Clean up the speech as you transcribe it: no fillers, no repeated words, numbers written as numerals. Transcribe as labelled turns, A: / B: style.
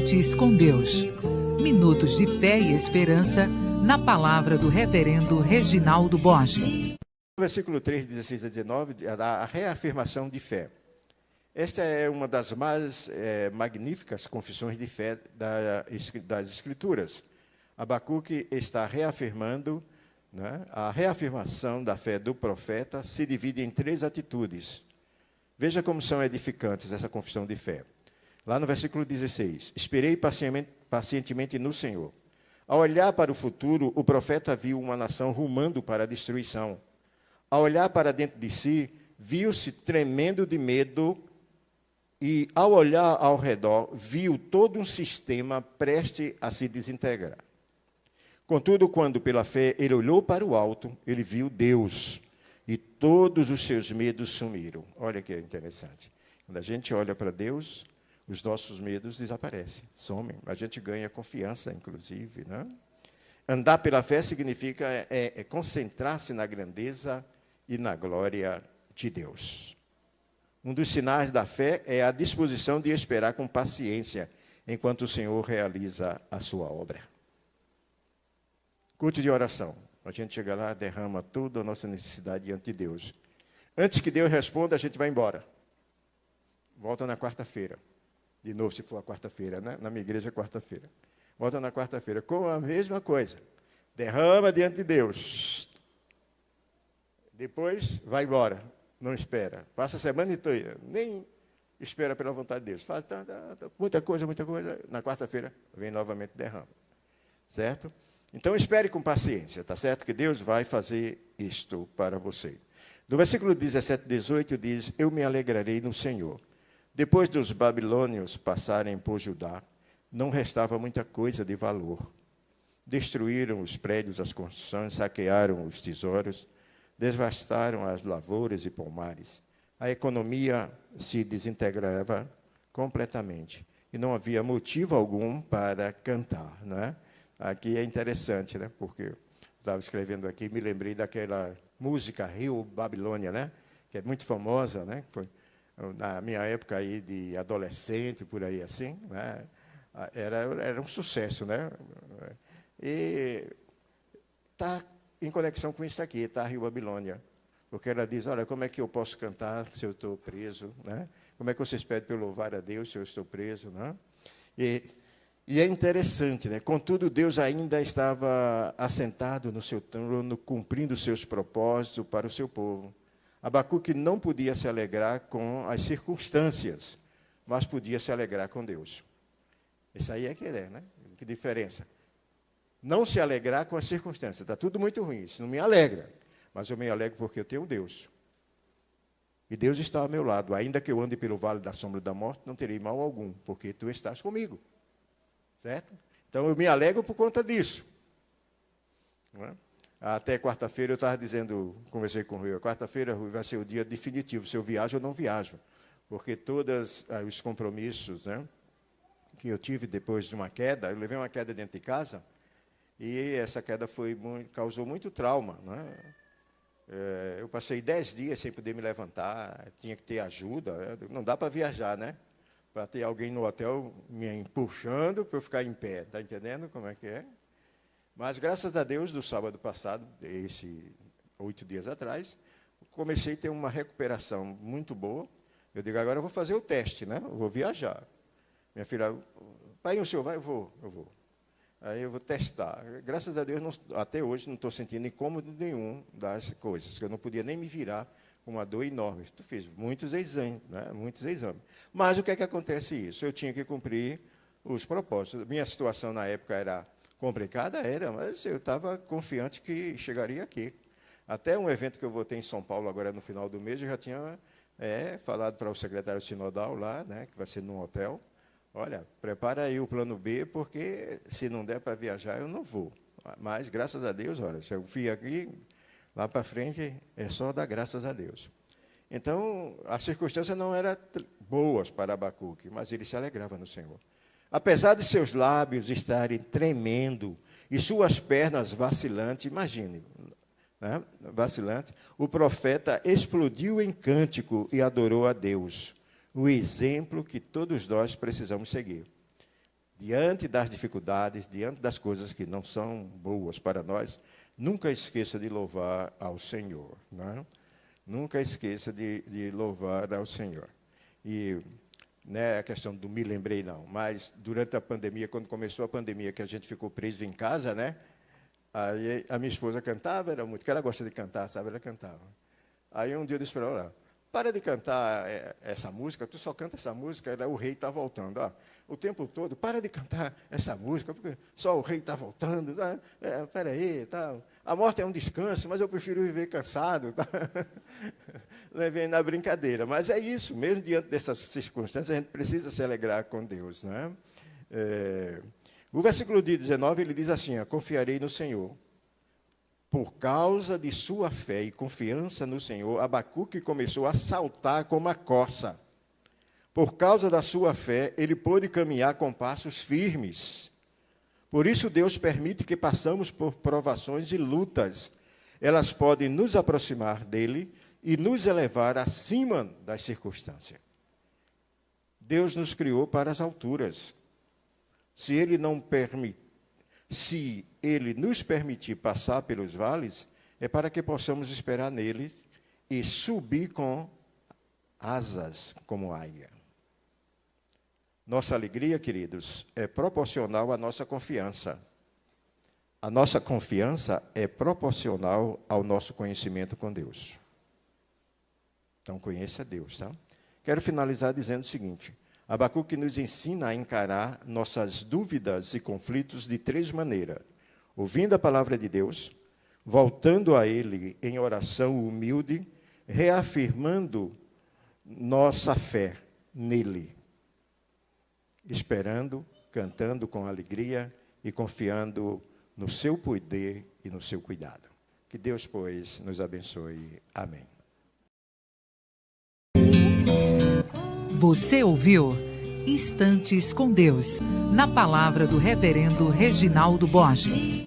A: Instantes com Deus. Minutos de fé e esperança na palavra do reverendo Reginaldo Borges.
B: No versículo 3, 16 a 19, a reafirmação de fé. Esta é uma das mais magníficas confissões de fé das Escrituras. Abacuque está reafirmando, né, a reafirmação da fé do profeta se divide em 3 atitudes. Veja como são edificantes essa confissão de fé. Lá no versículo 16, esperei pacientemente no Senhor. Ao olhar para o futuro, o profeta viu uma nação rumando para a destruição. Ao olhar para dentro de si, viu-se tremendo de medo e, ao olhar ao redor, viu todo um sistema prestes a se desintegrar. Contudo, quando pela fé ele olhou para o alto, ele viu Deus e todos os seus medos sumiram. Olha que interessante. Quando a gente olha para Deus, os nossos medos desaparecem, somem. A gente ganha confiança, inclusive, né? Andar pela fé significa concentrar-se na grandeza e na glória de Deus. Um dos sinais da fé é a disposição de esperar com paciência enquanto o Senhor realiza a sua obra. Culto de oração. A gente chega lá, derrama toda a nossa necessidade diante de Deus. Antes que Deus responda, a gente vai embora. Volta na quarta-feira. De novo, se for a quarta-feira, né? Na minha igreja é quarta-feira. Volta na quarta-feira com a mesma coisa. Derrama diante de Deus. Depois, vai embora. Não espera. Passa a semana inteira. Nem espera pela vontade de Deus. Faz muita coisa. Na quarta-feira, vem novamente, derrama. Certo? Então, espere com paciência, tá certo? Que Deus vai fazer isto para você. No versículo 17 e 18 diz, eu me alegrarei no Senhor. Depois dos babilônios passarem por Judá, não restava muita coisa de valor. Destruíram os prédios, as construções, saquearam os tesouros, devastaram as lavouras e pomares. A economia se desintegrava completamente e não havia motivo algum para cantar, não é? Aqui é interessante, né? Porque eu estava escrevendo aqui e me lembrei daquela música Rio Babilônia, né? Que é muito famosa, né? Foi na minha época aí de adolescente, por aí assim, né? Era um sucesso, né? E está em conexão com isso aqui, está Rio Babilônia. Porque ela diz, olha, como é que eu posso cantar se eu estou preso, né? Como é que vocês pedem para eu louvar a Deus se eu estou preso, né? E é interessante, né? Contudo, Deus ainda estava assentado no seu trono, cumprindo os seus propósitos para o seu povo. Abacuque não podia se alegrar com as circunstâncias, mas podia se alegrar com Deus. Isso aí é que é, né? Que diferença. Não se alegrar com as circunstâncias. Está tudo muito ruim, isso não me alegra. Mas eu me alegro porque eu tenho Deus. E Deus está ao meu lado. Ainda que eu ande pelo vale da sombra da morte, não terei mal algum, porque tu estás comigo. Certo? Então, eu me alegro por conta disso. Não é? Até quarta-feira, eu estava dizendo, conversei com o Rui, quarta-feira, Rui, vai ser o dia definitivo, se eu viajo ou não viajo. Porque todos os compromissos, né, que eu tive depois de uma queda, eu levei uma queda dentro de casa, e essa queda causou muito trauma. Né? Eu passei 10 dias sem poder me levantar, tinha que ter ajuda, não dá para viajar, né? Para ter alguém no hotel me puxando para eu ficar em pé. Está entendendo como é que é? Mas, graças a Deus, do sábado passado, 8 dias atrás, comecei a ter uma recuperação muito boa. Eu digo, agora eu vou fazer o teste, né? Eu vou viajar. Minha filha, pai, o senhor vai? Eu vou. Aí eu vou testar. Graças a Deus, até hoje, não estou sentindo incômodo nenhum das coisas, que eu não podia nem me virar com uma dor enorme. Tu fiz muitos exames, né? Muitos exames. Mas o que é que acontece isso? Eu tinha que cumprir os propósitos. Minha situação na época era complicada, mas eu estava confiante que chegaria aqui. Até um evento que eu vou ter em São Paulo agora no final do mês, eu já tinha falado para o secretário sinodal lá, né, que vai ser num hotel, olha, prepara aí o plano B, porque se não der para viajar, eu não vou. Mas, graças a Deus, olha, se eu fui aqui, lá para frente, é só dar graças a Deus. Então, as circunstâncias não eram boas para Abacuque, mas ele se alegrava no Senhor. Apesar de seus lábios estarem tremendo e suas pernas vacilantes, imagine, né, vacilante, o profeta explodiu em cântico e adorou a Deus, o exemplo que todos nós precisamos seguir. diante das dificuldades, diante das coisas que não são boas para nós, nunca esqueça de louvar ao Senhor. Não é? Nunca esqueça de louvar ao Senhor. E não é a questão do me lembrei, não, mas durante a pandemia, quando começou a pandemia, que a gente ficou preso em casa, né? Aí a minha esposa cantava, era muito, que ela gosta de cantar, sabe? Ela cantava. Aí um dia eu disse para ela, para de cantar essa música, tu só canta essa música, o rei está voltando. Ó, o tempo todo, para de cantar essa música, porque só o rei está voltando. Tá? Espera aí, tá? A morte é um descanso, mas eu prefiro viver cansado. Tá? Levei na brincadeira. Mas é isso, mesmo diante dessas circunstâncias, a gente precisa se alegrar com Deus. Né? O versículo 19, ele diz assim, confiarei no Senhor. Por causa de sua fé e confiança no Senhor, Abacuque começou a saltar como a corça. Por causa da sua fé, ele pôde caminhar com passos firmes. Por isso, Deus permite que passamos por provações e lutas. Elas podem nos aproximar dele e nos elevar acima das circunstâncias. Deus nos criou para as alturas. Se ele nos permitir passar pelos vales, é para que possamos esperar nele e subir com asas como águia. Nossa alegria, queridos, é proporcional à nossa confiança. A nossa confiança é proporcional ao nosso conhecimento com Deus. Então, conheça Deus, tá? Quero finalizar dizendo o seguinte: Abacuque nos ensina a encarar nossas dúvidas e conflitos de 3 maneiras. Ouvindo a palavra de Deus, voltando a Ele em oração humilde, reafirmando nossa fé nele, esperando, cantando com alegria e confiando no seu poder e no seu cuidado. Que Deus, pois, nos abençoe. Amém.
A: Você ouviu Instantes com Deus, na palavra do reverendo Reginaldo Borges.